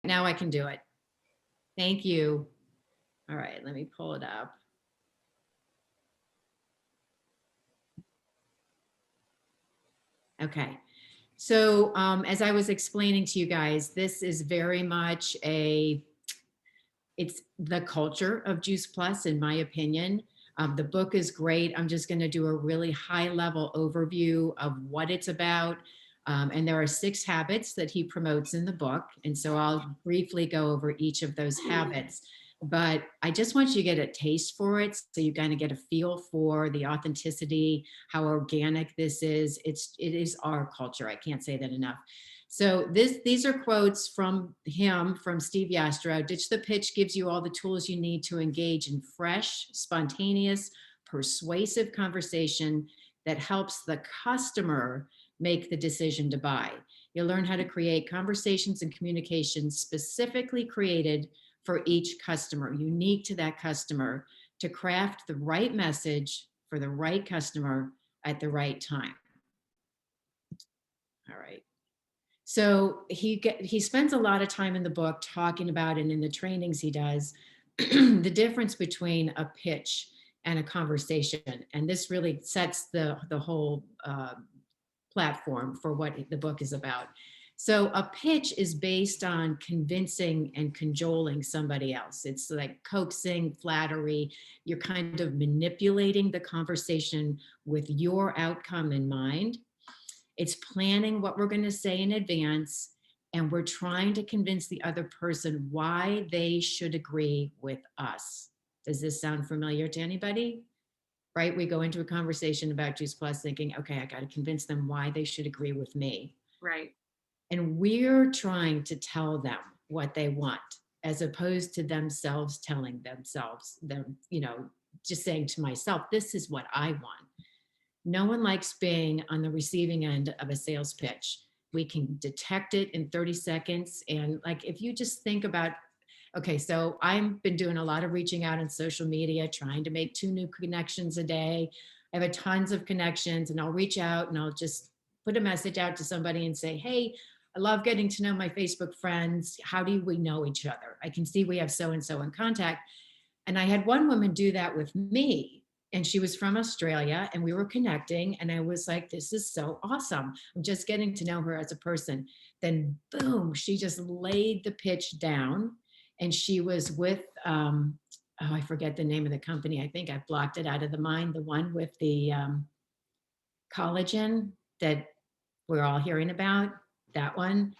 Now I can do it. Thank you. All right, let me pull it up. Okay. So as I was explaining to you guys, this is very much it's the culture of Juice Plus, in my opinion. The book is great. I'm just going to do a really high level overview of what it's about. And there are 6 habits that he promotes in the book. And so I'll briefly go over each of those habits. But I just want you to get a taste for it so you kind of get a feel for the authenticity, how organic this is. It is our culture. I can't say that enough. So these are quotes from him, from Steve Yastrow. Ditch the Pitch gives you all the tools you need to engage in fresh, spontaneous, persuasive conversation that helps the customer make the decision to buy. You'll learn how to create conversations and communications specifically created for each customer, unique to that customer, to craft the right message for the right customer at the right time. All right. So he spends a lot of time in the book talking about, and in the trainings he does, the difference between a pitch and a conversation. And this really sets the whole platform for what the book is about. So a pitch is based on convincing and cajoling somebody else. It's like coaxing, flattery. You're kind of manipulating the conversation with your outcome in mind. It's planning what we're going to say in advance, and we're trying to convince the other person why they should agree with us. Does this sound familiar to anybody? Right? We go into a conversation about Juice Plus thinking, okay, I got to convince them why they should agree with me. Right. And we're trying to tell them what they want, as opposed to themselves telling themselves, just saying to myself, this is what I want. No one likes being on the receiving end of a sales pitch. We can detect it in 30 seconds. And like, if you just think about, okay, so I've been doing a lot of reaching out on social media, trying to make 2 new connections a day. I have tons of connections, and I'll reach out and I'll just put a message out to somebody and say, hey, I love getting to know my Facebook friends. How do we know each other? I can see we have so-and-so in contact. And I had one woman do that with me, and she was from Australia, and we were connecting, and I was like, this is so awesome. I'm just getting to know her as a person. Then boom, she just laid the pitch down, and she was with oh, I forget the name of the company. I think I blocked it out of the mind. The one with the collagen that we're all hearing about, that one.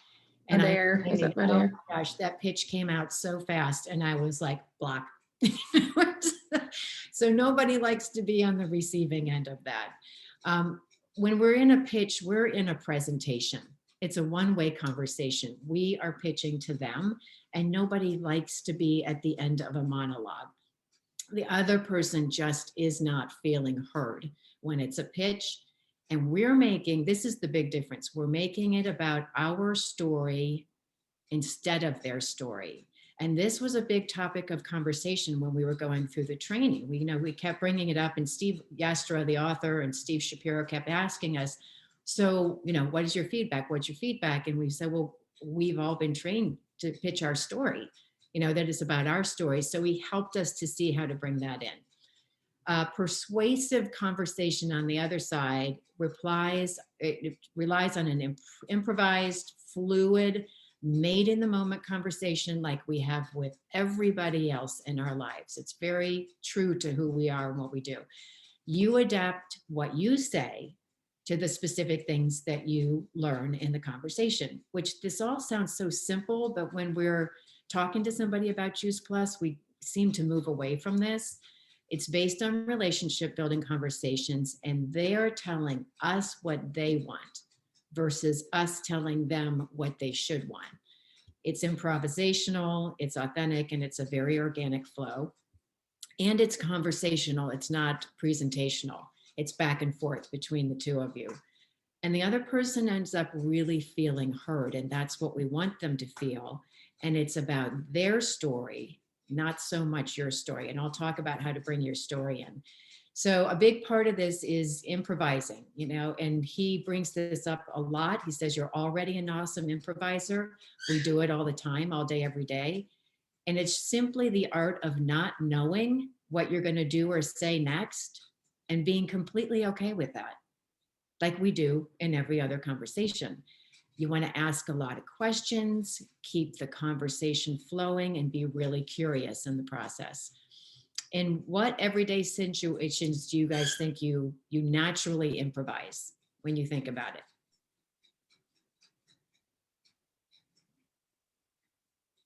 And I, Adair. Is it oh Adair? my gosh, that pitch came out so fast, and I was like, block. So nobody likes to be on the receiving end of that. When we're in a pitch, we're in a presentation. It's a one-way conversation. We are pitching to them, and nobody likes to be at the end of a monologue. The other person just is not feeling heard when it's a pitch. And we're making, this is the big difference, we're making it about our story instead of their story. And this was a big topic of conversation when we were going through the training. We kept bringing it up, and Steve Yastrow, the author, and Steve Shapiro kept asking us, so, what is your feedback? What's your feedback? And we said, well, we've all been trained to pitch our story, that is about our story. So he helped us to see how to bring that in. Persuasive conversation on the other side it relies on an improvised, fluid, made in the moment conversation like we have with everybody else in our lives. It's very true to who we are and what we do. You adapt what you say to the specific things that you learn in the conversation, which this all sounds so simple, but when we're talking to somebody about Juice Plus, we seem to move away from this. It's based on relationship building conversations, and they're telling us what they want versus us telling them what they should want. It's improvisational, it's authentic, and it's a very organic flow. And it's conversational, it's not presentational. It's back and forth between the two of you. And the other person ends up really feeling heard, and that's what we want them to feel. And it's about their story, not so much your story. And I'll talk about how to bring your story in. So a big part of this is improvising, and he brings this up a lot. He says, you're already an awesome improviser. We do it all the time, all day, every day. And it's simply the art of not knowing what you're going to do or say next and being completely okay with that, like we do in every other conversation. You want to ask a lot of questions, keep the conversation flowing, and be really curious in the process. In what everyday situations do you guys think you naturally improvise when you think about it?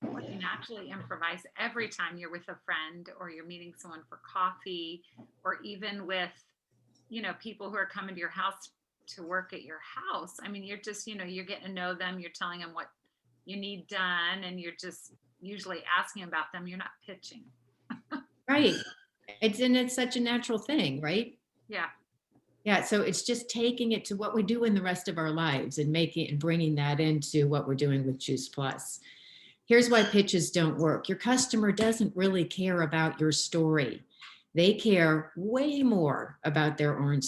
Well, you naturally improvise every time you're with a friend or you're meeting someone for coffee, or even with, people who are coming to your house to work at your house. I mean, you're just, you're getting to know them, you're telling them what you need done, and you're just usually asking about them. You're not pitching. Right. It's such a natural thing, right? Yeah. Yeah, so it's just taking it to what we do in the rest of our lives and making and bringing that into what we're doing with Juice Plus. Here's why pitches don't work. Your customer doesn't really care about your story. They care way more about their own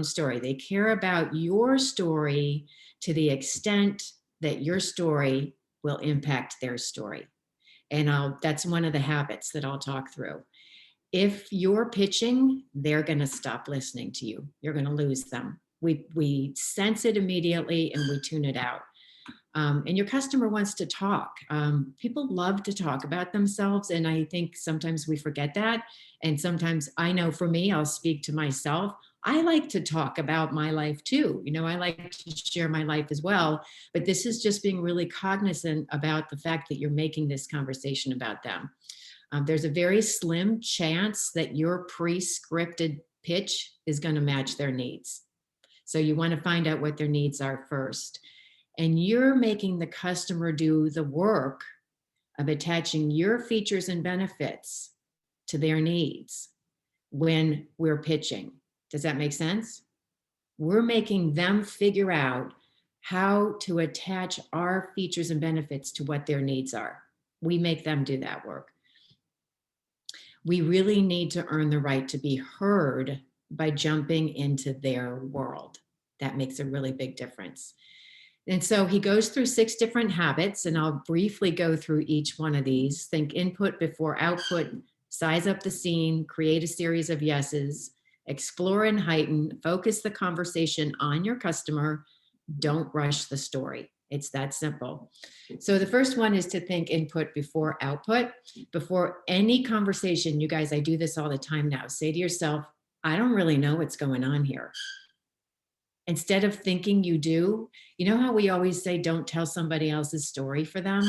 story. They care about your story to the extent that your story will impact their story. And that's one of the habits that I'll talk through. If you're pitching, they're going to stop listening to you. You're going to lose them. We sense it immediately and we tune it out. And your customer wants to talk. People love to talk about themselves. And I think sometimes we forget that. And sometimes I know for me, I'll speak to myself. I like to talk about my life too. I like to share my life as well. But this is just being really cognizant about the fact that you're making this conversation about them. There's a very slim chance that your pre-scripted pitch is going to match their needs. So you want to find out what their needs are first. And you're making the customer do the work of attaching your features and benefits to their needs when we're pitching. Does that make sense? We're making them figure out how to attach our features and benefits to what their needs are. We make them do that work. We really need to earn the right to be heard by jumping into their world. That makes a really big difference. And so he goes through 6 different habits, and I'll briefly go through each one of these. Think input before output, size up the scene, create a series of yeses, explore and heighten, focus the conversation on your customer, don't rush the story. It's that simple. So the first one is to think input before output. Before any conversation, you guys, I do this all the time now. Say to yourself, I don't really know what's going on here. Instead of thinking you do, you know how we always say, don't tell somebody else's story for them?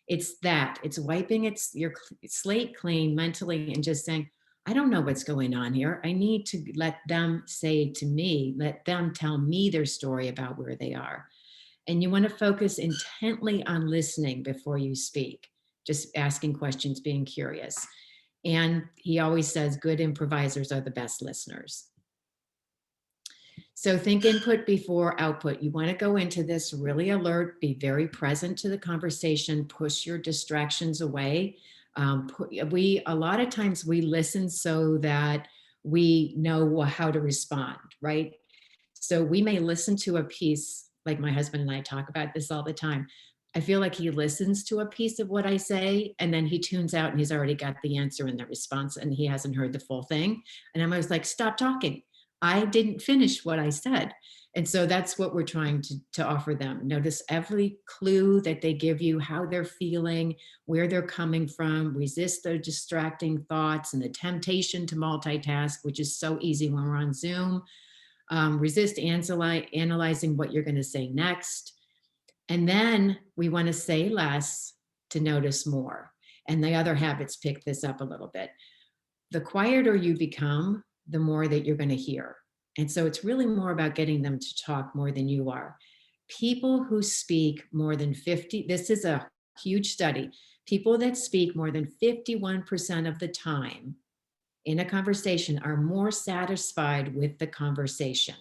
It's that. It's wiping your slate clean mentally and just saying, I don't know what's going on here. I need to let them say to me, let them tell me their story about where they are. And you want to focus intently on listening before you speak, just asking questions, being curious. And he always says, good improvisers are the best listeners. So think input before output. You want to go into this really alert, be very present to the conversation, push your distractions away. A lot of times we listen so that we know how to respond, right? So we may listen to a piece, like my husband and I talk about this all the time. I feel like he listens to a piece of what I say and then he tunes out and he's already got the answer and the response and he hasn't heard the full thing. And I'm always like, stop talking. I didn't finish what I said. And so that's what we're trying to offer them. Notice every clue that they give you, how they're feeling, where they're coming from, resist their distracting thoughts and the temptation to multitask, which is so easy when we're on Zoom. Resist analyzing what you're going to say next. And then we want to say less to notice more. And the other habits pick this up a little bit. The quieter you become, the more that you're going to hear. And so it's really more about getting them to talk more than you are. People who speak more than 50, this is a huge study, people that speak more than 51% of the time in a conversation are more satisfied with the conversation.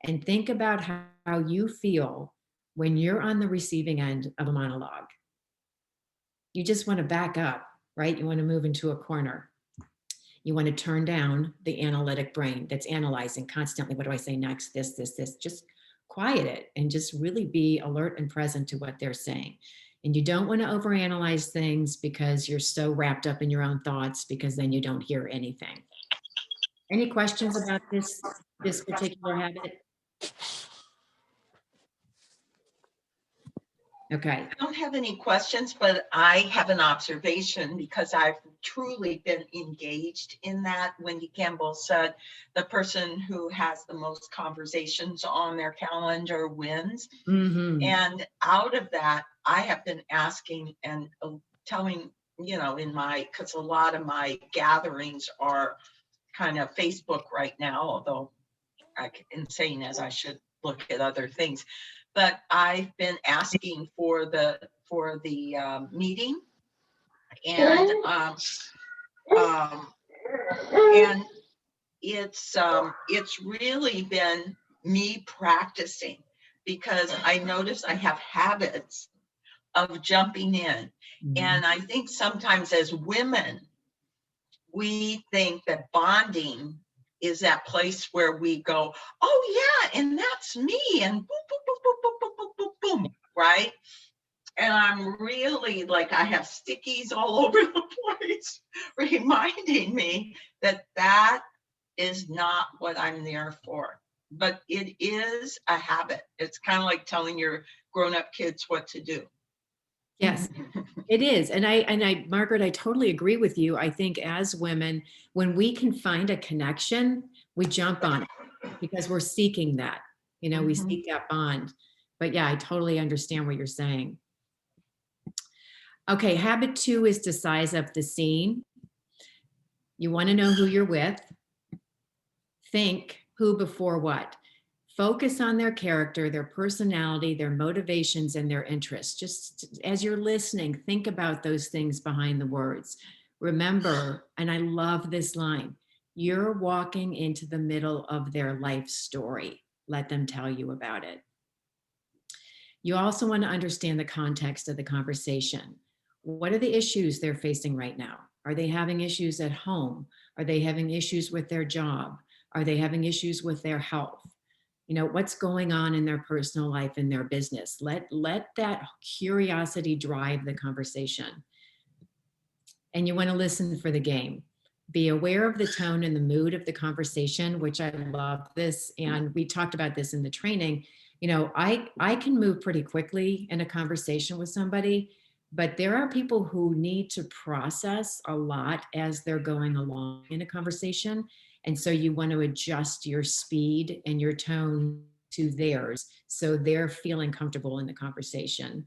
And think about how you feel when you're on the receiving end of a monologue. You just want to back up, right? You want to move into a corner. You want to turn down the analytic brain that's analyzing constantly. What do I say next? This. Just quiet it and just really be alert and present to what they're saying. And you don't want to overanalyze things because you're so wrapped up in your own thoughts, because then you don't hear anything. Any questions about this particular habit? Okay. I don't have any questions, but I have an observation because I've truly been engaged in that. Wendy Campbell said the person who has the most conversations on their calendar wins. Mm-hmm. And out of that, I have been asking and telling, because a lot of my gatherings are kind of Facebook right now, although insane as I should look at other things. But I've been asking for the meeting, and it's really been me practicing, because I notice I have habits of jumping in. And I think sometimes as women, we think that bonding is that place where we go, oh yeah, and that's me, and boom, boom, boom, boom, boom, boom, boom, boom, boom, right? And I'm really like, I have stickies all over the place, reminding me that that is not what I'm there for. But it is a habit. It's kind of like telling your grown-up kids what to do. Yes, it is. And I, Margaret, I totally agree with you. I think as women, when we can find a connection, we jump on it because we're seeking that, we seek that bond. But yeah, I totally understand what you're saying. Okay, habit 2 is to size up the scene. You want to know who you're with. Think who before what. Focus on their character, their personality, their motivations, and their interests. Just as you're listening, think about those things behind the words. Remember, and I love this line, you're walking into the middle of their life story. Let them tell you about it. You also want to understand the context of the conversation. What are the issues they're facing right now? Are they having issues at home? Are they having issues with their job? Are they having issues with their health? What's going on in their personal life and their business. Let that curiosity drive the conversation. And you want to listen for the game. Be aware of the tone and the mood of the conversation, which I love this. And we talked about this in the training. I can move pretty quickly in a conversation with somebody, but there are people who need to process a lot as they're going along in a conversation. And so you want to adjust your speed and your tone to theirs so they're feeling comfortable in the conversation.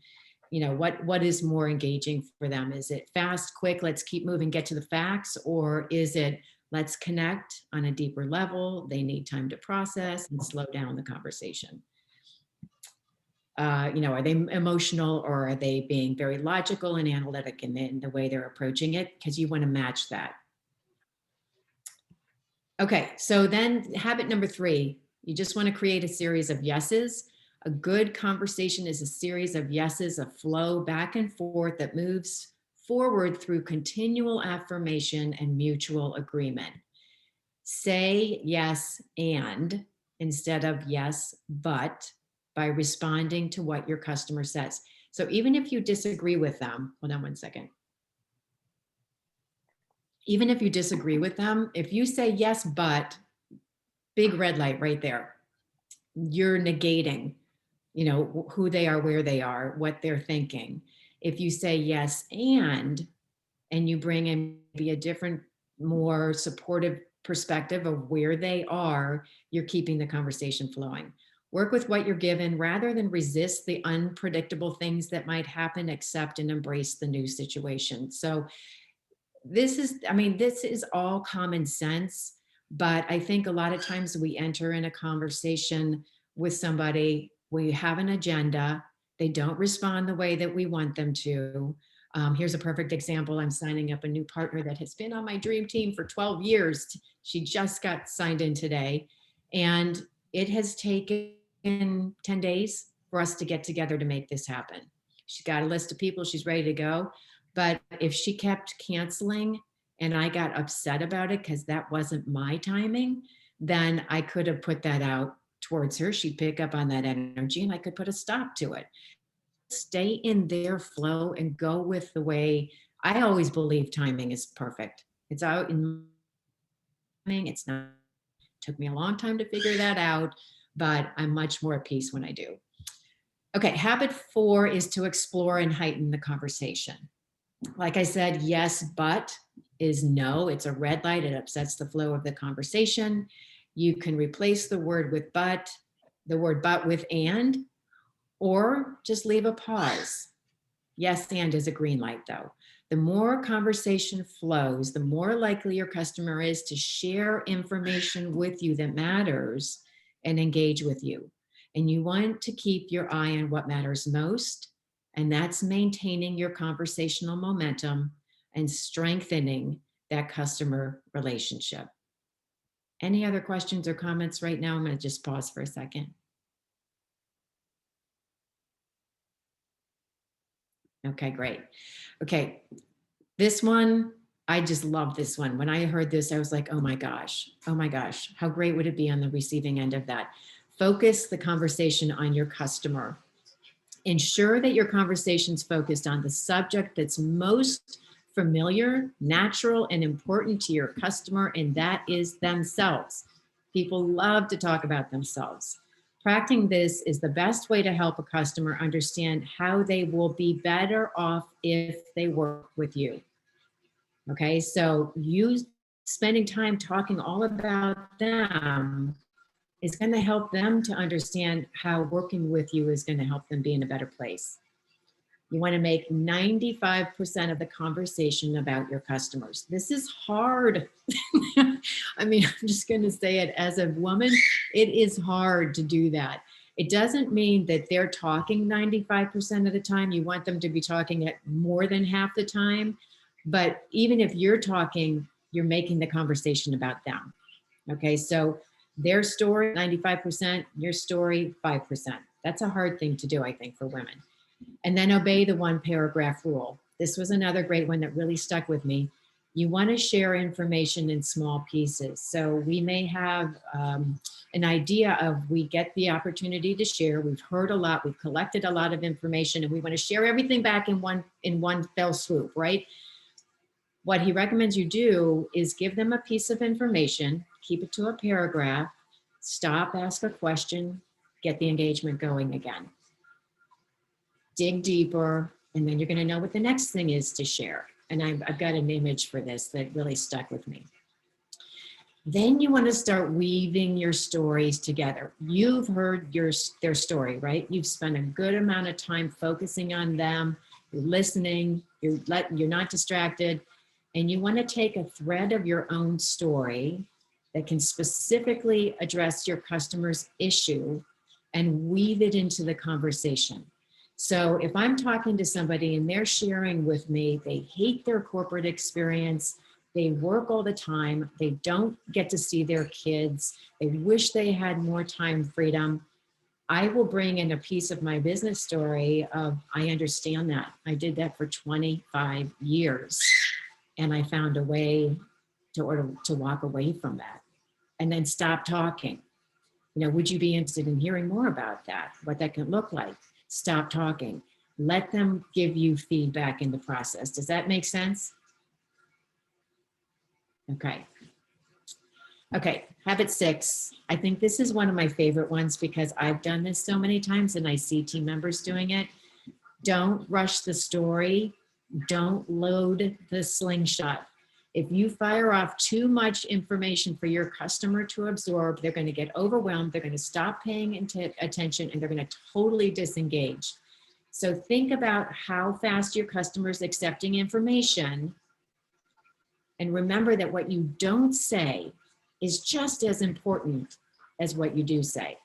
What is more engaging for them? Is it fast, quick, let's keep moving, get to the facts? Or is it, let's connect on a deeper level? They need time to process and slow down the conversation. Are they emotional, or are they being very logical and analytic in the way they're approaching it? Because you want to match that. Okay, so then habit number 3, you just want to create a series of yeses. A good conversation is a series of yeses, a flow back and forth that moves forward through continual affirmation and mutual agreement. Say yes and instead of yes but, by responding to what your customer says. So even if you disagree with them, hold on one second. Even if you disagree with them, if you say yes but, big red light right there. You're negating, who they are, where they are, what they're thinking. If you say yes and you bring in maybe a different, more supportive perspective of where they are, you're keeping the conversation flowing. Work with what you're given rather than resist the unpredictable things that might happen, accept and embrace the new situation. So this is all common sense, but I think a lot of times we enter in a conversation with somebody, we have an agenda, they don't respond the way that we want them to. Here's a perfect example. I'm signing up a new partner that has been on my dream team for 12 years. She just got signed in today, and it has taken 10 days for us to get together to make this happen. She's got a list of people, she's ready to go. But if she kept canceling and I got upset about it because that wasn't my timing, then I could have put that out towards her. She'd pick up on that energy and I could put a stop to it. Stay in their flow and go with the way. I always believe timing is perfect. It's out in timing. It's not, took me a long time to figure that out, but I'm much more at peace when I do. Okay, habit 4 is to explore and heighten the conversation. Like I said, yes, but is no. It's a red light. It upsets the flow of the conversation. You can replace the word with but, the word but with and, or just leave a pause. Yes, and is a green light though. The more conversation flows, the more likely your customer is to share information with you that matters and engage with you. And you want to keep your eye on what matters most, and that's maintaining your conversational momentum and strengthening that customer relationship. Any other questions or comments right now? I'm going to just pause for a second. Okay, great. Okay, this one, I just love this one. When I heard this, I was like, oh my gosh, how great would it be on the receiving end of that? Focus the conversation on your customer. Ensure that your conversation's focused on the subject that's most familiar, natural, and important to your customer, and that is themselves. People love to talk about themselves. Practicing this is the best way to help a customer understand how they will be better off if they work with you. Okay, so you spending time talking all about them is going to help them to understand how working with you is going to help them be in a better place. You want to make 95% of the conversation about your customers. This is hard. I mean, I'm just going to say it as a woman, it is hard to do that. It doesn't mean that they're talking 95% of the time. You want them to be talking at more than half the time. But even if you're talking, you're making the conversation about them. Okay, so their story, 95%, your story, 5%. That's a hard thing to do, I think, for women. And then obey the 1 paragraph rule. This was another great one that really stuck with me. You want to share information in small pieces. So we may have an idea of, we get the opportunity to share. We've heard a lot. We've collected a lot of information, and we want to share everything back in one fell swoop, right? What he recommends you do is give them a piece of information, keep it to a paragraph, stop, ask a question, get the engagement going again. Dig deeper, and then you're going to know what the next thing is to share. And I've got an image for this that really stuck with me. Then you want to start weaving your stories together. You've heard their story, right? You've spent a good amount of time focusing on them, you're listening, you're not distracted, and you want to take a thread of your own story that can specifically address your customer's issue and weave it into the conversation. So if I'm talking to somebody and they're sharing with me, they hate their corporate experience, they work all the time, they don't get to see their kids, they wish they had more time freedom, I will bring in a piece of my business story of, I understand that. I did that for 25 years and I found a way to walk away from that and then stop talking. You know, would you be interested in hearing more about that? What that can look like? Stop talking. Let them give you feedback in the process. Does that make sense? Okay. Okay, habit 6. I think this is one of my favorite ones because I've done this so many times and I see team members doing it. Don't rush the story. Don't load the slingshot. If you fire off too much information for your customer to absorb, they're going to get overwhelmed. They're going to stop paying attention and they're going to totally disengage. So think about how fast your customer's accepting information. And remember that what you don't say is just as important as what you do say.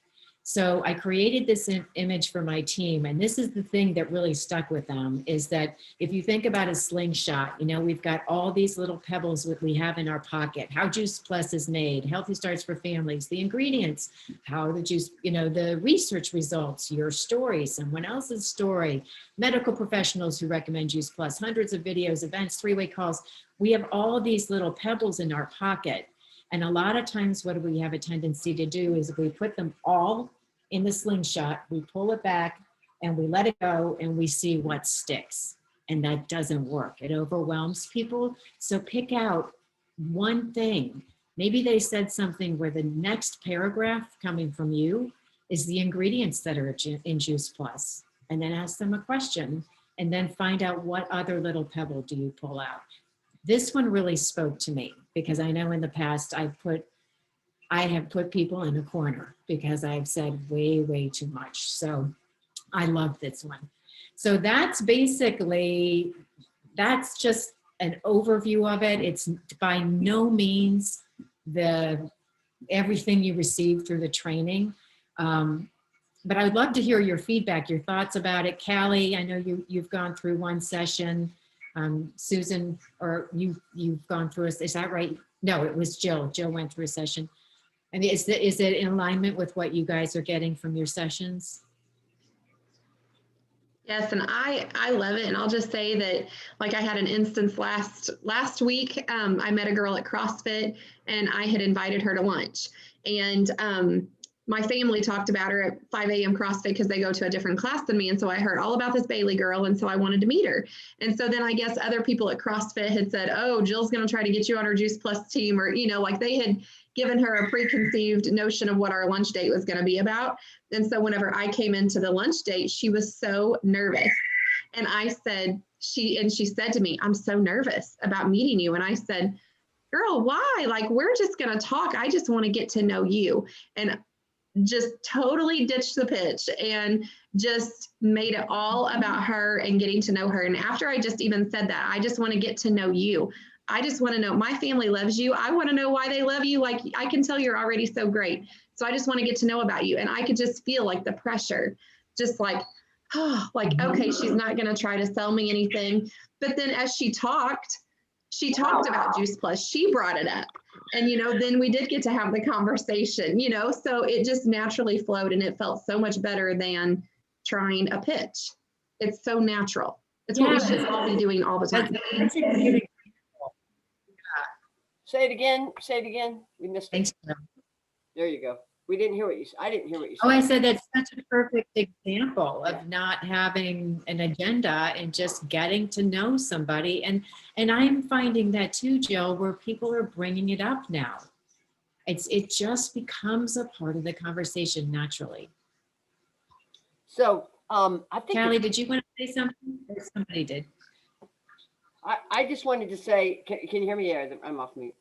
So I created this image for my team. And this is the thing that really stuck with them, is that if you think about a slingshot, you know, we've got all these little pebbles that we have in our pocket, how Juice Plus is made, healthy starts for families, the ingredients, how the juice, you know, the research results, your story, someone else's story, medical professionals who recommend Juice Plus, hundreds of videos, events, three-way calls. We have all these little pebbles in our pocket. And a lot of times what we have a tendency to do is we put them all in the slingshot, we pull it back and we let it go and we see what sticks. And that doesn't work. It overwhelms people. So pick out one thing. Maybe they said something where the next paragraph coming from you is the ingredients that are in Juice Plus. And then ask them a question and then find out what other little pebble do you pull out. This one really spoke to me because I know in the past I have put people in a corner because I've said way too much. So I love this one. So that's basically, that's just an overview of it. It's by no means everything you receive through the training. But I'd love to hear your feedback, your thoughts about it. Callie, I know you've gone through one session. Susan, or you've gone through, is that right? No, it was Jill. Jill went through a session. I mean, is it in alignment with what you guys are getting from your sessions? Yes, and I love it. And I'll just say that, like, I had an instance last week. I met a girl at CrossFit and I had invited her to lunch. And my family talked about her at 5 a.m. CrossFit because they go to a different class than me. And so I heard all about this Bailey girl. And so I wanted to meet her. And so then I guess other people at CrossFit had said, oh, Jill's going to try to get you on her Juice Plus team, or, you know, like they had given her a preconceived notion of what our lunch date was going to be about. And so whenever I came into the lunch date, she was so nervous. And I said, she said to me, I'm so nervous about meeting you. And I said, girl, why? Like, we're just going to talk. I just want to get to know you. And just totally ditched the pitch and just made it all about her and getting to know her. And after I just even said that, I just want to get to know you. I just want to know, my family loves you. I want to know why they love you. Like, I can tell you're already so great. So I just want to get to know about you. And I could just feel like the pressure, just like, oh, like, okay, she's not going to try to sell me anything. But then as she talked about Juice Plus. She brought it up. And, you know, then we did get to have the conversation, you know, so it just naturally flowed and it felt so much better than trying a pitch. It's so natural. It's what we should all be doing all the time. Say it again. Say it again. We missed it. Thanks. There you go. We didn't hear what you said. I didn't hear what you said. Oh, I said that's such a perfect example of not having an agenda and just getting to know somebody. And I'm finding that too, Jill, where people are bringing it up now. It just becomes a part of the conversation naturally. So I think Callie, did you want to say something? Or somebody did. I just wanted to say, can you hear me? Yeah, I'm off mute.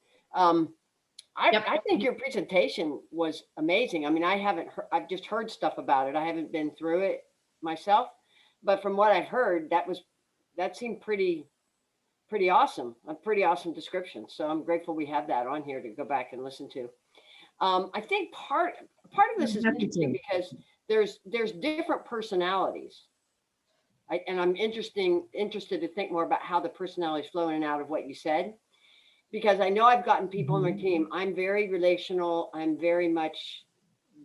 I think your presentation was amazing. I mean, I've just heard stuff about it. I haven't been through it myself, but from what I've heard, that seemed pretty awesome. A pretty awesome description. So I'm grateful we have that on here to go back and listen to. I think part of this is interesting because there's different personalities. And I'm interested to think more about how the personalities flow in and out of what you said. Because I know I've gotten people on my team. I'm very relational. I'm very much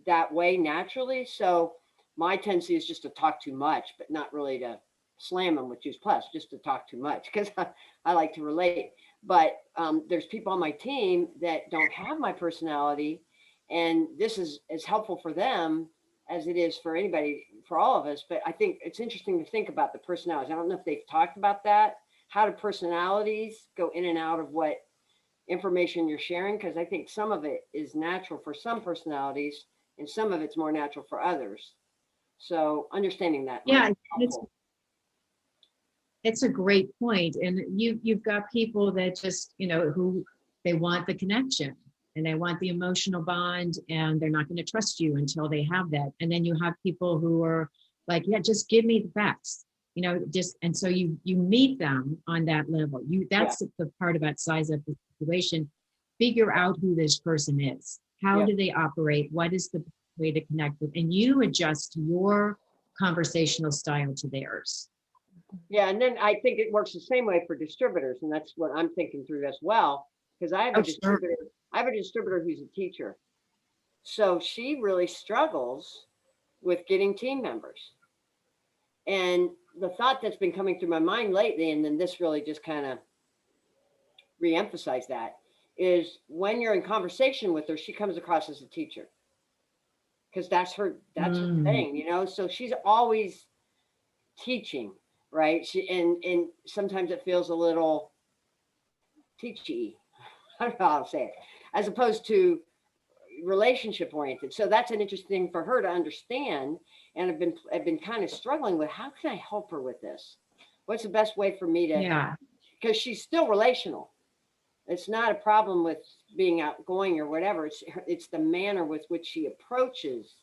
that way naturally. So my tendency is just to talk too much, but not really to slam them with Juice Plus, just to talk too much because I like to relate. But there's people on my team that don't have my personality. And this is as helpful for them as it is for anybody, for all of us. But I think it's interesting to think about the personalities. I don't know if they've talked about that. How do personalities go in and out of what information you're sharing? Because I think some of it is natural for some personalities and some of it's more natural for others. So understanding that. Yeah, it's a great point. And you've got people that just, you know, who they want the connection and they want the emotional bond and they're not going to trust you until they have that. And then you have people who are like, yeah, just give me the facts. You know, just, and so you meet them on that level. That's the part about size up the situation. Figure out who this person is. How do they operate? What is the way to connect with, and you adjust your conversational style to theirs. Yeah, and then I think it works the same way for distributors, and that's what I'm thinking through as well. Because I have a Oh, sure. distributor who's a teacher. So she really struggles with getting team members. And the thought that's been coming through my mind lately, and then this really just kind of reemphasized that, is when you're in conversation with her, she comes across as a teacher. Because that's her thing, you know. So she's always teaching, right? And sometimes it feels a little teachy. I don't know how to say it, as opposed to relationship oriented. So that's an interesting thing for her to understand. And I've been kind of struggling with, how can I help her with this? What's the best way for me to? Yeah. Because she's still relational. It's not a problem with being outgoing or whatever. It's the manner with which she approaches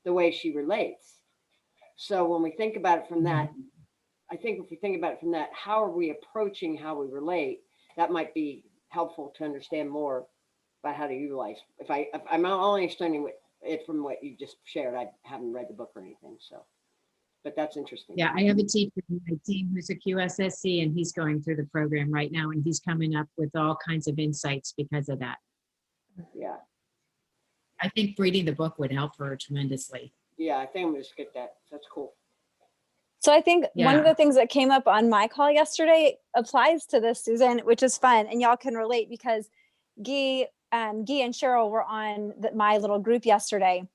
the way she relates. So when we think about it from that, I think if we think about it from that, how are we approaching how we relate? That might be helpful to understand more about how to utilize. If I'm only understanding it from what you just shared, I haven't read the book or anything. So, but that's interesting. Yeah, I have a teacher in my team who's a QSSC, and he's going through the program right now, and he's coming up with all kinds of insights because of that. Yeah. I think reading the book would help her tremendously. Yeah, I think I'm gonna just get that. That's cool. So I think one of Yeah. the things that came up on my call yesterday applies to this, Susan, which is fun, and y'all can relate because Guy and Cheryl were on my little group yesterday,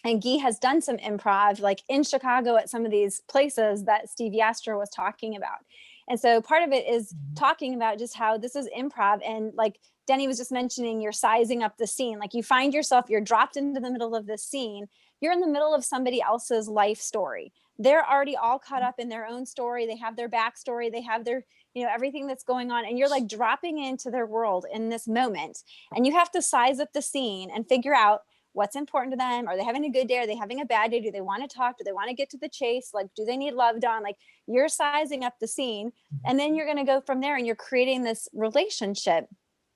and Guy has done some improv like in Chicago at some of these places that Steve Yastra was talking about. And so part of it is talking about just how this is improv, and like Deni was just mentioning, you're sizing up the scene. Like you find yourself, you're dropped into the middle of this scene. You're in the middle of somebody else's life story. They're already all caught up in their own story. They have their backstory. They have their, everything that's going on. And you're like dropping into their world in this moment. And you have to size up the scene and figure out what's important to them. Are they having a good day? Are they having a bad day? Do they want to talk? Do they want to get to the chase? Like, do they need loved on? Like, you're sizing up the scene, and then you're going to go from there, and you're creating this relationship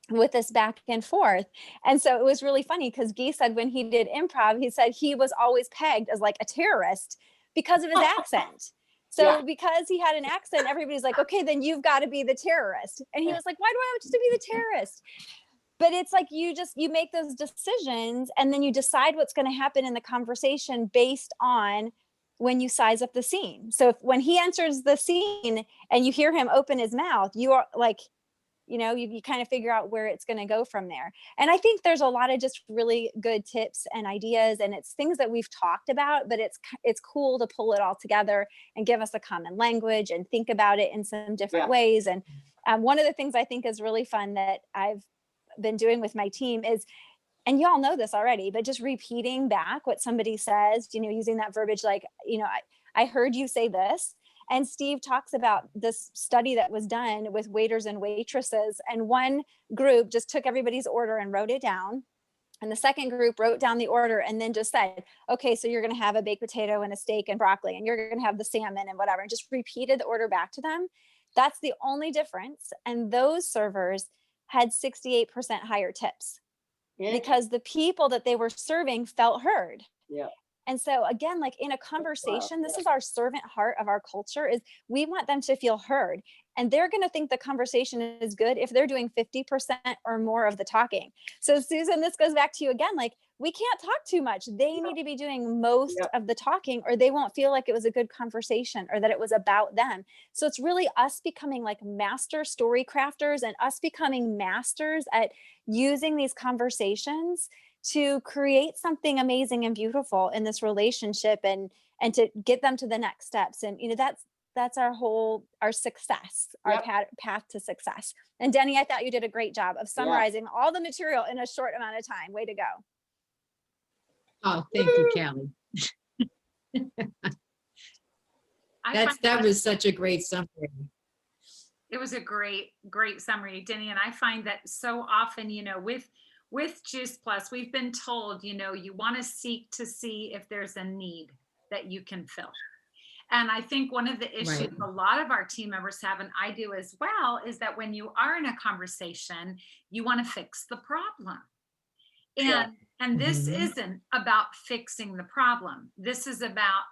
with this back and forth. And so it was really funny because Guy said when he did improv, he said he was always pegged as like a terrorist because of his accent. So because he had an accent, everybody's like, okay, then you've got to be the terrorist. And he was like, why do I want you to be the terrorist? But it's like you make those decisions, and then you decide what's going to happen in the conversation based on when you size up the scene. So when he enters the scene and you hear him open his mouth, you are like, you kind of figure out where it's going to go from there. And I think there's a lot of just really good tips and ideas, and it's things that we've talked about, but it's cool to pull it all together and give us a common language and think about it in some different ways. And one of the things I think is really fun that I've been doing with my team is, and y'all know this already, but just repeating back what somebody says, using that verbiage, like, I heard you say this. And Steve talks about this study that was done with waiters and waitresses, and one group just took everybody's order and wrote it down. And the second group wrote down the order and then just said, okay, so you're going to have a baked potato and a steak and broccoli, and you're going to have the salmon and whatever, and just repeated the order back to them. That's the only difference. And those servers had 68% higher tips because the people that they were serving felt heard. Yeah. And so again, like in a conversation, this is our servant heart of our culture, is we want them to feel heard. And they're going to think the conversation is good if they're doing 50% or more of the talking. So Susan, this goes back to you again, like we can't talk too much. They need to be doing most of the talking, or they won't feel like it was a good conversation or that it was about them. So it's really us becoming like master story crafters, and us becoming masters at using these conversations to create something amazing and beautiful in this relationship, and to get them to the next steps. And that's our success, our path to success. And Deni, I thought you did a great job of summarizing all the material in a short amount of time. Way to go. Oh, thank you, Callie. That was such a great summary. It was a great summary, Deni. And I find that so often, with Juice Plus, we've been told, you want to seek to see if there's a need that you can fill. And I think one of the issues a lot of our team members have, and I do as well, is that when you are in a conversation, you want to fix the problem. And this Mhm. isn't about fixing the problem. This is about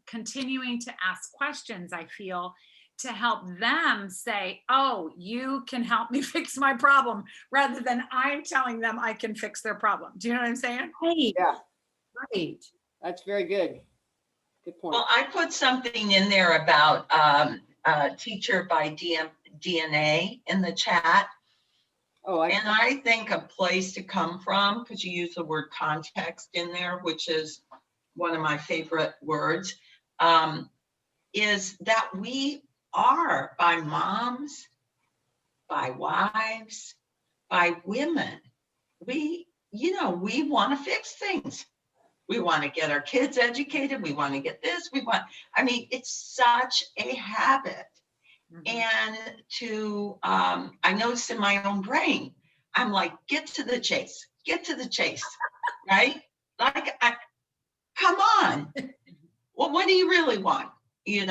continuing to ask questions, I feel, to help them say, oh, you can help me fix my problem, rather than I'm telling them I can fix their problem. Do you know what I'm saying? Right, Yeah, right. that's very good. Good point. Well, I put something in there about teacher by DNA in the chat. Oh, And I think a place to come from, because you use the word context in there, which is one of my favorite words, is that we are, by moms, by wives, by women, we want to fix things. We want to get our kids educated. We want to get this. It's such a habit. And I notice in my own brain, I'm like, get to the chase, right? Like, come on. Well, what do you really want? And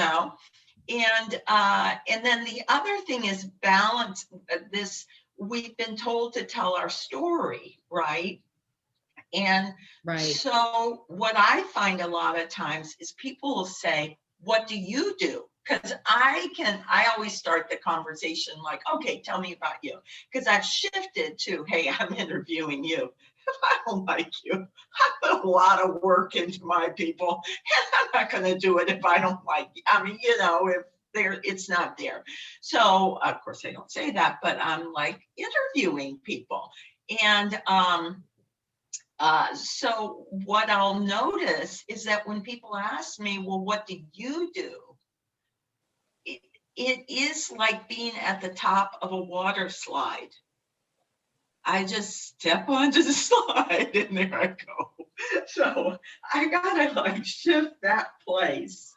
then the other thing is balance this. We've been told to tell our story, right? And Right. so what I find a lot of times is people will say, what do you do? Because I always start the conversation like, okay, tell me about you. Because I've shifted to, hey, I'm interviewing you. If I don't like you, I put a lot of work into my people, and I'm not going to do it if I don't like you. If it's not there. So of course I don't say that, but I'm like interviewing people. And so what I'll notice is that when people ask me, well, what do you do? It is like being at the top of a water slide. I just step onto the slide and there I go. So I gotta like shift that place.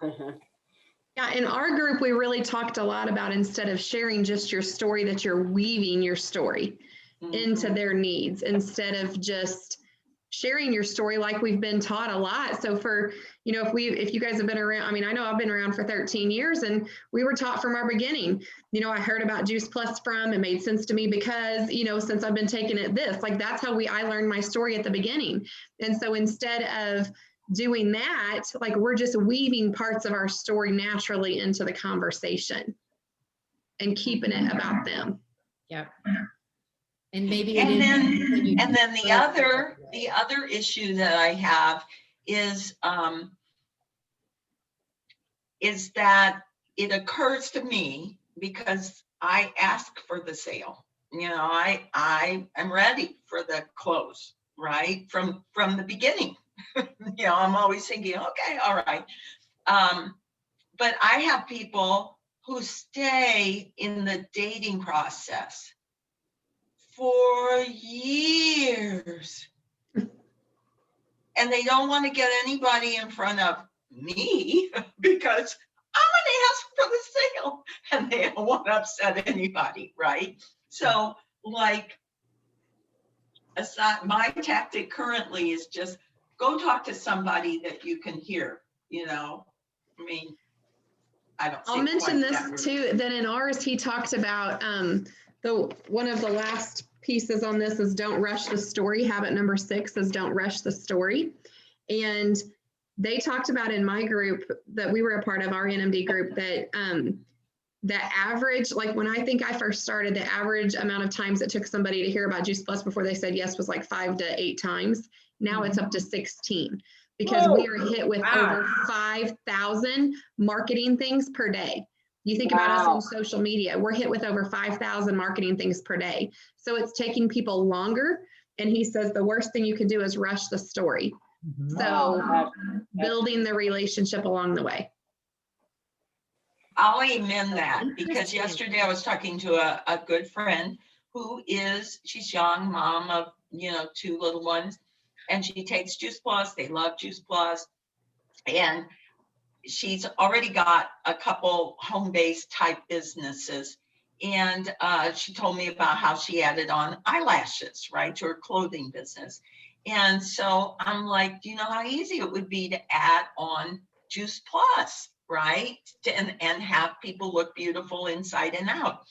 Yeah, in our group, we really talked a lot about, instead of sharing just your story, that you're weaving your story into their needs, instead of just sharing your story like we've been taught a lot. So if you guys have been around, I know I've been around for 13 years and we were taught from our beginning, I heard about Juice Plus it made sense to me because, since I've been taking it that's how I learned my story at the beginning. And so instead of doing that, we're just weaving parts of our story naturally into the conversation and keeping it about them. Yep. And maybe and then the other issue that I have is that it occurs to me because I ask for the sale. I am ready for the close, right? From the beginning. I'm always thinking, okay, all right. But I have people who stay in the dating process for years. And they don't want to get anybody in front of me because I'm going to ask for the sale and they don't want to upset anybody, right? So my tactic currently is just go talk to somebody that you can hear, I'll mention this too, that in ours, he talked about one of the last pieces on this is don't rush the story. Habit number 6 is don't rush the story. And they talked about in my group that we were a part of, our NMD group, that the average, when I think I first started, the average amount of times it took somebody to hear about Juice Plus before they said yes was 5 to 8 times. Now it's up to 16 because we are hit with over 5,000 marketing things per day. You think about us on social media, we're hit with over 5,000 marketing things per day. So it's taking people longer. And he says the worst thing you can do is rush the story. So building the relationship along the way. I'll amen that, because yesterday I was talking to a good friend she's young, mom of 2 little ones, and she takes Juice Plus. They love Juice Plus, and she's already got a couple home-based type businesses. And she told me about how she added on eyelashes, right, to her clothing business. And so I'm like, do you know how easy it would be to add on Juice Plus, right? And have people look beautiful inside and out.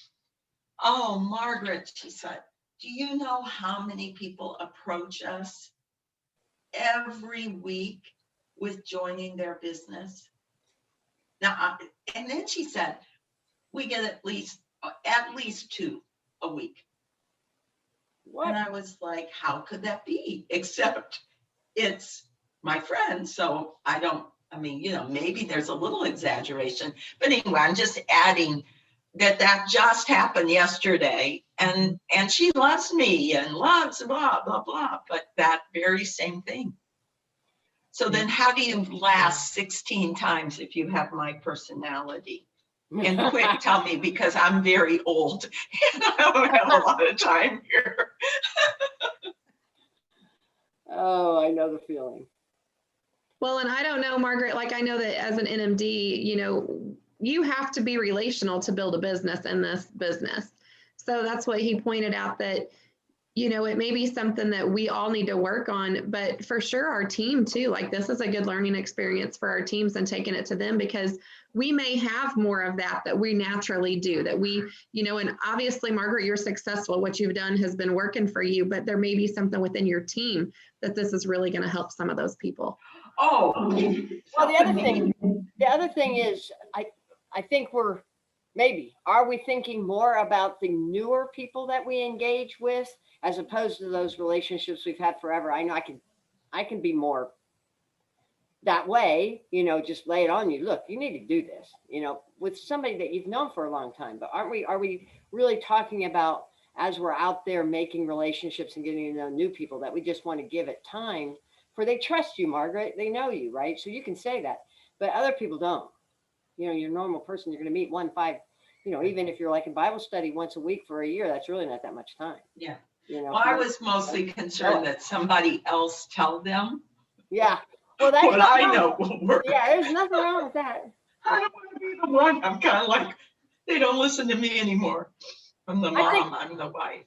Oh, Margaret, she said, Do you know how many people approach us every week with joining their business? Now, and then she said, we get at least 2 a week. What? And I was like, how could that be? Except it's my friend. So I mean, maybe there's a little exaggeration, but anyway, I'm just adding that just happened yesterday, and she loves me and loves blah, blah, blah, but that very same thing. So then how do you last 16 times if you have my personality? And quick, tell me, because I'm very old and I don't have a lot of time here. Oh, I know the feeling. Well, and I don't know, Margaret, like I know that as an NMD, you have to be relational to build a business in this business. So that's what he pointed out, that, it may be something that we all need to work on, but for sure our team too, like this is a good learning experience for our teams and taking it to them, because we may have more of that we naturally do, that we, and obviously, Margaret, you're successful. What you've done has been working for you, but there may be something within your team that this is really going to help some of those people. Oh, well, the other thing is, I think are we thinking more about the newer people that we engage with as opposed to those relationships we've had forever? I know I can be more that way, just lay it on you. Look, you need to do this, with somebody that you've known for a long time. But are we really talking about, as we're out there making relationships and getting to know new people, that we just want to give it time, for they trust you, Margaret, they know you, right? So you can say that, but other people don't. You're a normal person, you're going to meet 1-5, even if you're like in Bible study once a week for a year, that's really not that much time. Yeah. Well, I was mostly concerned that somebody else tell them. Yeah. Well, that's what I know will work. Yeah, there's nothing wrong with that. I don't want to be the one. I'm kind of like, they don't listen to me anymore. I'm the mom, I'm the wife.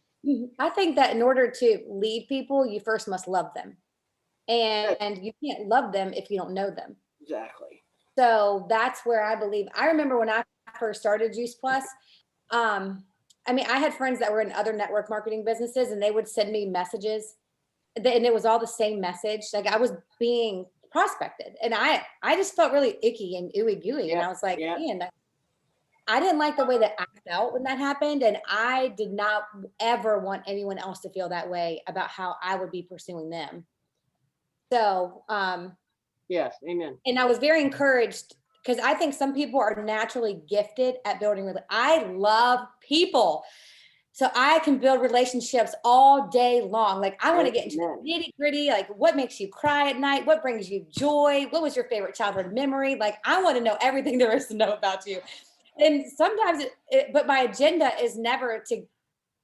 I think that in order to lead people, you first must love them. And you can't love them if you don't know them. Exactly. So that's where I believe. I remember when I first started Juice Plus, I had friends that were in other network marketing businesses, and they would send me messages, and it was all the same message. Like I was being prospected, and I just felt really icky and ooey gooey. And I was like, man, I didn't like the way that I felt when that happened. And I did not ever want anyone else to feel that way about how I would be pursuing them. So, yes, amen. And I was very encouraged, because I think some people are naturally gifted at building. I love people. So I can build relationships all day long. Like I want to get into the nitty gritty, like what makes you cry at night? What brings you joy? What was your favorite childhood memory? Like I want to know everything there is to know about you. And sometimes, but my agenda is never to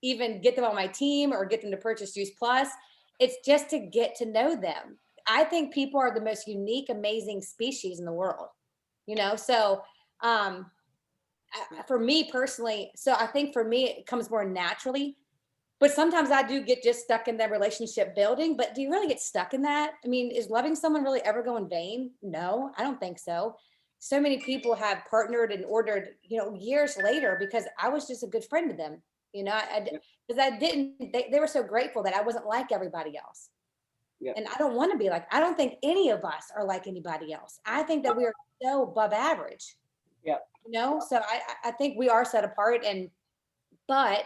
even get them on my team or get them to purchase Juice Plus. It's just to get to know them. I think people are the most unique, amazing species in the world, So for me personally, so I think for me, it comes more naturally, but sometimes I do get just stuck in that relationship building. But do you really get stuck in that? I mean, is loving someone really ever go in vain? No, I don't think so. So many people have partnered and ordered, years later, because I was just a good friend to them, because they were so grateful that I wasn't like everybody else. Yep. And I don't want to be like, I don't think any of us are like anybody else. I think that we are so above average. Yeah. So I think we are set apart, but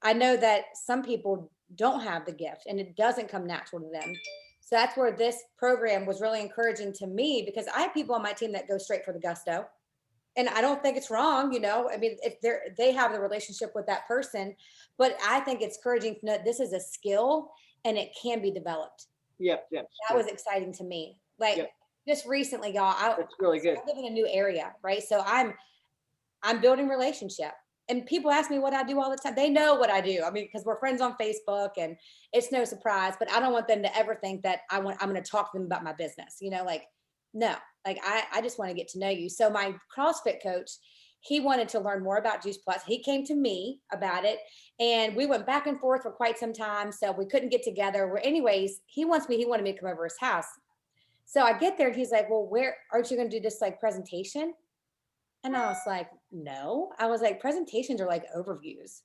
I know that some people don't have the gift and it doesn't come natural to them. So that's where this program was really encouraging to me, because I have people on my team that go straight for the gusto. And I don't think it's wrong, if they have the relationship with that person, but I think it's encouraging to know this is a skill and it can be developed. Yep. That was exciting to me. Like just recently, y'all, that's really good. I live in a new area, right? So I'm building relationship, and people ask me what I do all the time. They know what I do. Because we're friends on Facebook, and it's no surprise. But I don't want them to ever think that I'm going to talk to them about my business. No. I just want to get to know you. So my CrossFit coach, he wanted to learn more about Juice Plus. He came to me about it, and we went back and forth for quite some time. So we couldn't get together. Anyways, he wanted me to come over his house. So I get there and he's like, well, where aren't you going to do this presentation? And I was like, no. I was like, presentations are like overviews.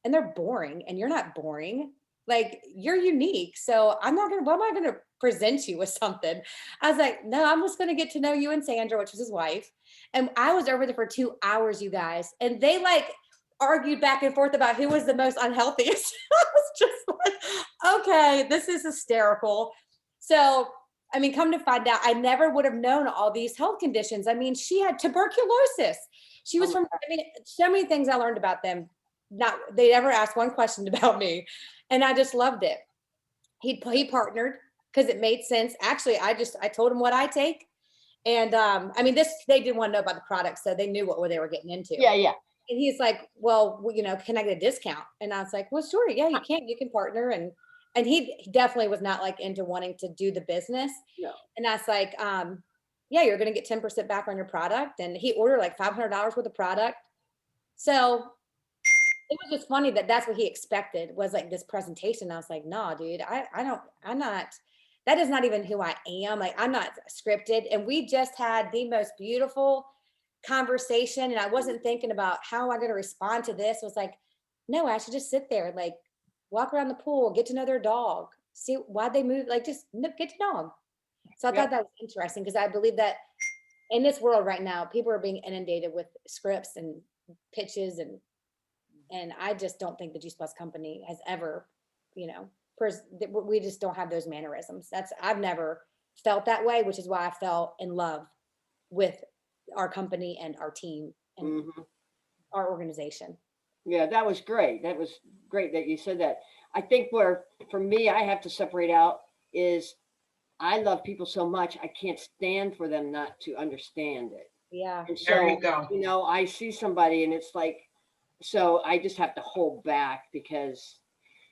and they're boring, and you're not boring. Like, you're unique. So I'm not gonna, what am I gonna present you with something? I was like, no, I'm just gonna get to know you and Sandra, which was his wife. And I was over there for 2 hours, you guys. And they like argued back and forth about who was the most unhealthiest. I was just like, okay, this is hysterical. So, I mean, come to find out, I never would have known all these health conditions. I mean, she had tuberculosis. She was from, I mean, so many things I learned about them. Not, they never asked one question about me. And I just loved it. He partnered because it made sense. Actually, I told him what I take. And I mean, they didn't want to know about the product, so they knew what they were getting into. Yeah, yeah. And he's like, well, you know, can I get a discount? And I was like, well, sure. Yeah, you can partner. And he definitely was not like into wanting to do the business. No. And I was like, yeah, you're going to get 10% back on your product. And he ordered like $500 worth of product. So it was just funny that that's what he expected, was like this presentation. I was like, no, dude, I'm not, that is not even who I am. Like, I'm not scripted. And we just had the most beautiful conversation. And I wasn't thinking about how am I going to respond to this. It was like, no, I should just sit there, like walk around the pool, get to know their dog, see why they move, like just get to know them. So I thought that was interesting, because I believe that in this world right now, people are being inundated with scripts and pitches, and I just don't think the Juice Plus company has ever, you know, we just don't have those mannerisms. I've never felt that way, which is why I fell in love with our company and our team and our organization. Yeah, that was great. That was great that you said that. I think where, for me, I have to separate out is I love people so much, I can't stand for them not to understand it. Yeah. And so, There you go. you know, I see somebody and it's like, so I just have to hold back because,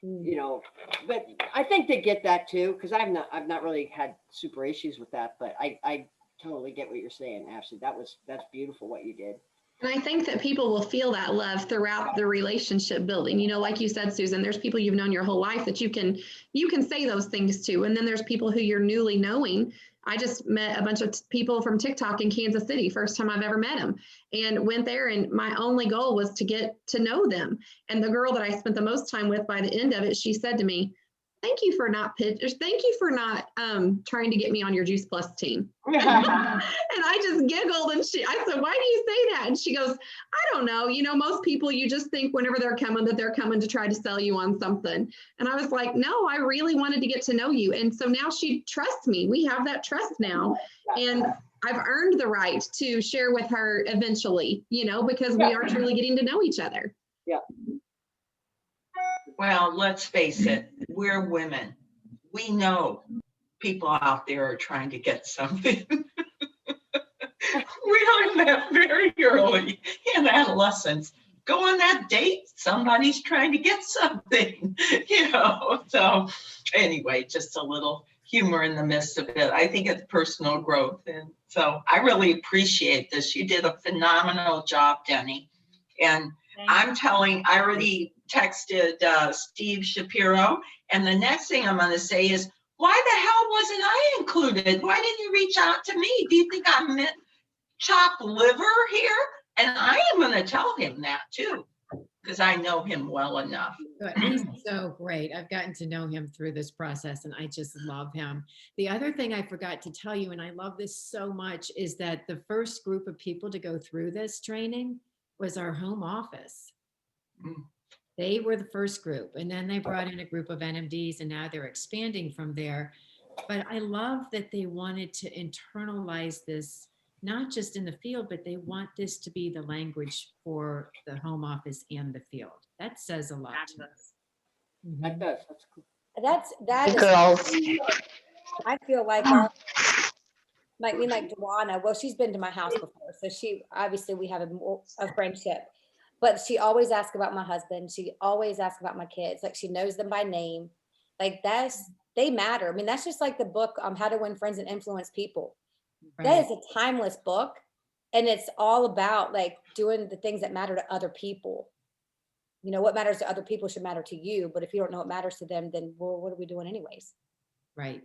you know, but I think they get that too, because I've not really had super issues with that, but I totally get what you're saying, Ashley. That's beautiful what you did. And I think that people will feel that love throughout the relationship building. You know, like you said, Susan, there's people you've known your whole life that you can say those things to. And then there's people who you're newly knowing. I just met a bunch of people from TikTok in Kansas City, first time I've ever met them, and went there. And my only goal was to get to know them. And the girl that I spent the most time with, by the end of it, she said to me, thank you for not trying to get me on your Juice Plus team. And I just giggled, and I said, why do you say that? And she goes, I don't know. You know, most people, you just think whenever they're coming that they're coming to try to sell you on something. And I was like, no, I really wanted to get to know you. And so now she trusts me. We have that trust now. And I've earned the right to share with her eventually, you know, because we are truly getting to know each other. Yeah. Well, let's face it, we're women. We know people out there are trying to get something. We learned that very early in adolescence. Go on that date, somebody's trying to get something, you know. So anyway, just a little humor in the midst of it. I think it's personal growth. And so I really appreciate this. You did a phenomenal job, Deni. And I already texted Steve Shapiro, and the next thing I'm going to say is, why the hell wasn't I included? Why didn't you reach out to me? Do you think I'm chopped liver here? And I am going to tell him that too, because I know him well enough. But he's so great. I've gotten to know him through this process, and I just love him. The other thing I forgot to tell you, and I love this so much, is that the first group of people to go through this training was our home office. They were the first group, and then they brought in a group of NMDs, and now they're expanding from there. But I love that they wanted to internalize this, not just in the field, but they want this to be the language for the home office and the field. That says a lot to us. That does. That's cool. That is, Girls. I feel like like Duana, well, she's been to my house before, so she, obviously we have a friendship, but she always asks about my husband. She always asks about my kids. Like, she knows them by name. Like, they matter. I mean, that's just like the book, How to Win Friends and Influence People. Right. That is a timeless book. And it's all about like doing the things that matter to other people. You know, what matters to other people should matter to you. But if you don't know what matters to them, then well, what are we doing anyways? Right.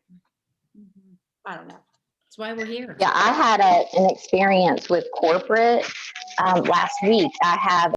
I don't know. That's why we're here. Yeah, I had an experience with corporate last week. I have